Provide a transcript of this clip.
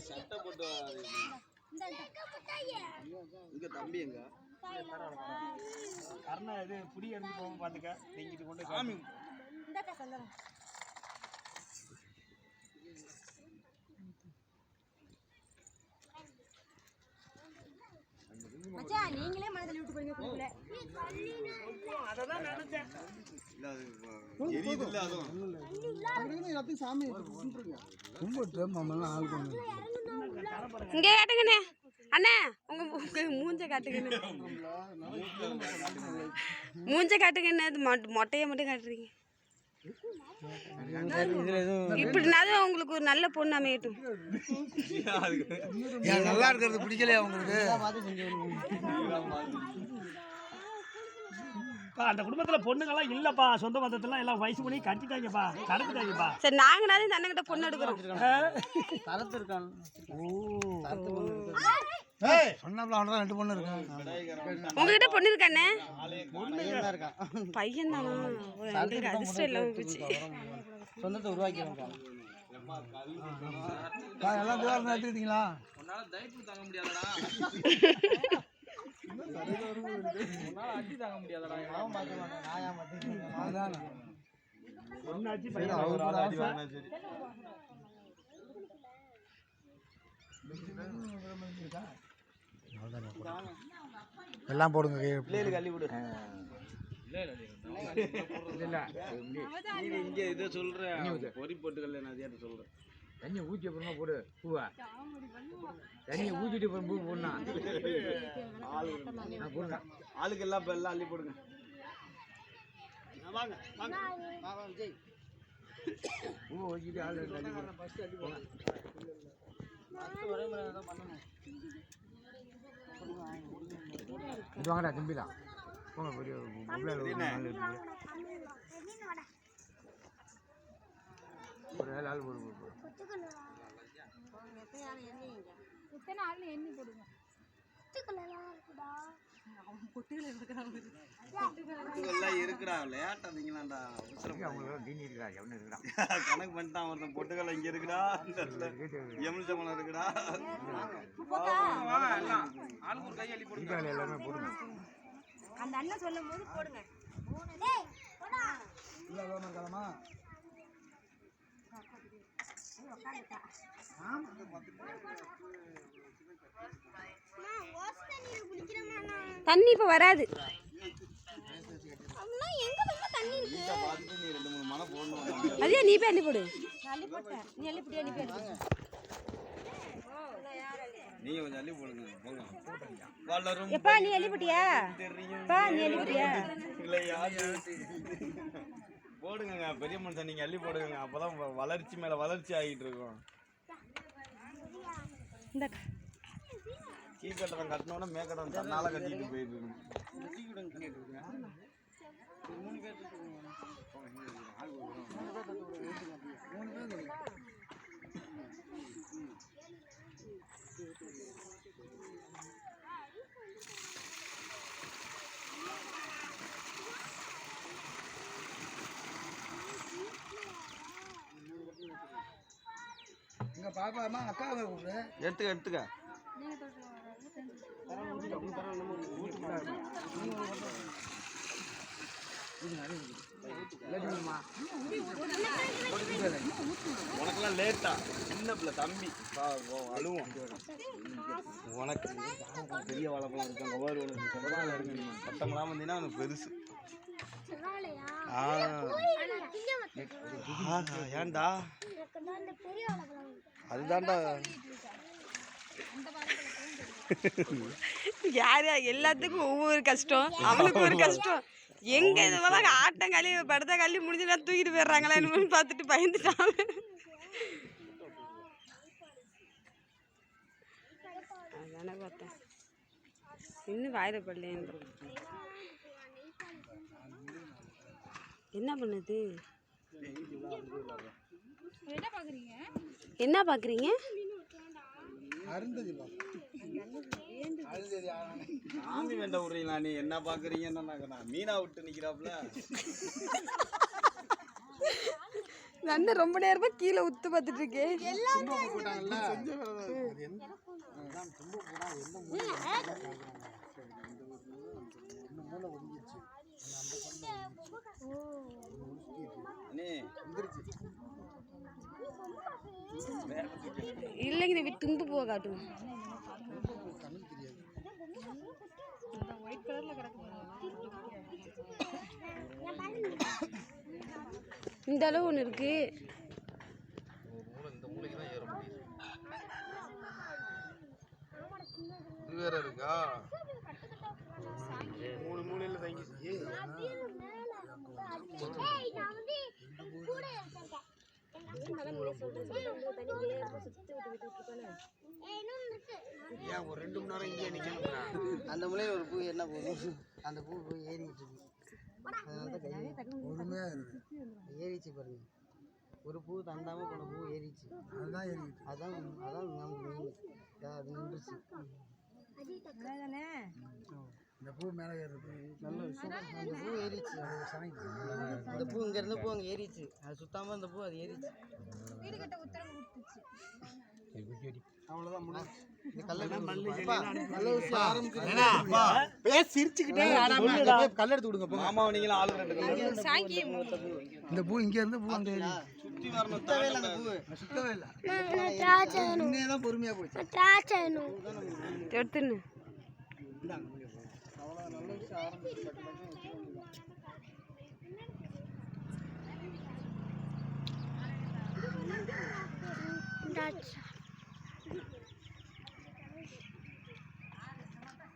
சட்டை போட்டு இங்க தம்பி எங்க அருணா இது புடி எடுத்து போக பாத்துக்க நீங்கிட்டு கொண்டு சாமி மச்சான் நீங்களே மனதில விட்டு போறீங்க குடுக்கல அததான் நினைச்சேன் இல்ல அது எரியுது இல்ல அதுவும் அதுக்கு எல்லாத்தையும் சாமி கும்பிட்டுருங்க கும்பிட்டு மாமெல்லாம் ஆள் பண்ணு இங்கே காட்டுங்கண்ணே அண்ணே உங்க மூஞ்ச காட்டுங்கண்ணே மூஞ்ச காட்டுங்கண்ணே அது மொட்டையை மட்டும் காட்டுறீங்க இப்படினாலும் உங்களுக்கு ஒரு நல்ல பொண்ணு அமையட்டும் நல்லா இருக்கிறது பிடிக்கலையா உங்களுக்கு அந்த குடும்பத்துல பொண்ணுங்கெல்லாம் இல்லப்பா சொந்த பந்தத்துல எல்லாம் வயசு பண்ணி கட்டிட்டாங்கப்பா கடத்துட்டாங்கப்பா சரி நாங்கனாலும் இந்த அண்ணன் கிட்ட பொண்ணு எடுக்கிறோம் தரத்து இருக்கான் சொன்னாப்ல அவனதான் 2 பொண்ணு இருக்கான் உங்ககிட்ட பொண்ணு இருக்கானே பையன் தானா எங்களுக்கு அதிர்ஷ்டம் இல்லாம போச்சு சொந்தத்தை உருவாக்கிடுவோம் எல்லாம் தேவை எடுத்துக்கிட்டீங்களா உன்னால தைப்பு தாங்க முடியாதடா அடி தாங்க முடியாதடா ஒன்னாச்சு எல்லாம் போடுங்க பிள்ளைகளுக்கு அள்ளி விடு இங்க இதை சொல்றேன் பொறி போட்டுக்கல நான் அதை சொல்றேன் தண்ணியை ஊற்றி அப்புறமா போடு பூவா தண்ணியை ஊற்றிட்டு அப்புறம் பூ போடணும் ஆளுக்கு எல்லாம் இப்போ எல்லாம் அள்ளி போடுங்க வாங்க வாங்க பூவை ஊற்றிட்டு ஆள் அள்ளி போடுங்க இது வாங்கடா தம்பிலாம் போங்க பெரிய ஒரு ஆள் போடு இருக்குடா விளையாட்டாதீங்களாண்டா கணக்கு பண்ணிட்டான் ஒருத்தன் பொட்டுக்கல்ல இங்க இருக்குடா எமிழ்ச்சமலம் இருக்குடா ஆளுக்கு ஒரு கை அள்ளி போடுங்க எல்லாமே போடுங்க அந்த அண்ணன் சொல்லும் போது போடுங்க தண்ணி இப்ப வராது அதே நீ போய் அள்ளி போடு நீ அள்ளி போடு நீ போய் நீங்க கொஞ்சம் அள்ளி போடுங்க போங்க எப்பா நீ அள்ளி போட்டியா பா நீ அள்ளி போட்டியா போடுங்க பெரிய மனுஷன் நீங்க அள்ளி போடுங்க அப்பதான் வளர்ச்சி மேல வளர்ச்சி ஆகிட்டு இருக்கும் கீழ்கட்டடம் கட்டினோட மேக்கடம் தன்னால கட்டிட்டு போயிட்டு இங்க பாப்பாமா அக்கா கூப்பிடு எடுத்துக்க உனக்கெல்லாம் லேட்டா சின்ன பிள்ளை தம்பி அழுவோம் உனக்கு பெரிய வாழைப்பழம் இருக்கும் கவாறு இருக்கு பட்டமெல்லாம் வந்தீங்கன்னா அது பெருசு ஏன்டா அதுதான்டா யாரு எல்லாத்துக்கும் ஒவ்வொரு கஷ்டம் அவனுக்கு ஒரு கஷ்டம் எங்க இதுவெல்லாம் ஆட்டம் கழி படுத்த கழி முடிஞ்சுனா தூக்கிட்டு போயிடுறாங்களா என்னன்னு பார்த்துட்டு பயந்துட்டான் அதானே பார்த்தேன் இன்னும் வாயில படலேன்னு என்ன பண்ணுது என்ன பாக்குறீங்க சாமி வேண்ட விடுறீங்களா நீ என்ன பாக்குறீங்கன்னா மீனா விட்டு நிக்கிறாப்ல நான் ரொம்ப நேரமா கீழே உத்து பார்த்துட்டு இருக்கேன். இல்லைங்க இந்த வீட்டு தும்பு போக காட்டும். இந்த அளவு ஒன்று இருக்கு. வேற இருக்கா? 3 மூலையில தங்கிச்சு. ஏன் ஒரு 2 மணி நேரம் இங்கே நிக்கணும்? அந்த முளையில ஒரு பூ என்ன போகும், அந்த பூ போய் ஏறிட்டு இருக்கு. அதனால தான் பொறுமையா இருக்கு. ஏறிச்சு பாருங்க, ஒரு பூ தண்டாம போன பூ ஏறிச்சு. அதுதான் ஏறிச்சு. அதான் நமக்கு மெயின். அது நின்றுச்சு. இந்த பூ மேலே ஏறுது. நல்ல விஷயம். அந்த பூ ஏறிச்சு. அந்த பூ இங்க இருந்த பூ அங்கே ஏறிச்சு. அது சுத்தாம அந்த பூ அது ஏறிச்சு. அவ்வளோதான் முடியும். இந்த கல்லெடுத்து விடுங்க. மாமா நீங்களும் ஆளு 2 இந்த பூ இங்க இருந்து பூ அங்கே சுத்தி வரணும். சுத்தவே இல்லை. அந்த பூ சுத்தவே இல்லை. இன்னும் பொறுமையா போச்சு. எடுத்துன்னு அவ்வளோ நல்ல விஷயம் ஆரம்பிச்சு.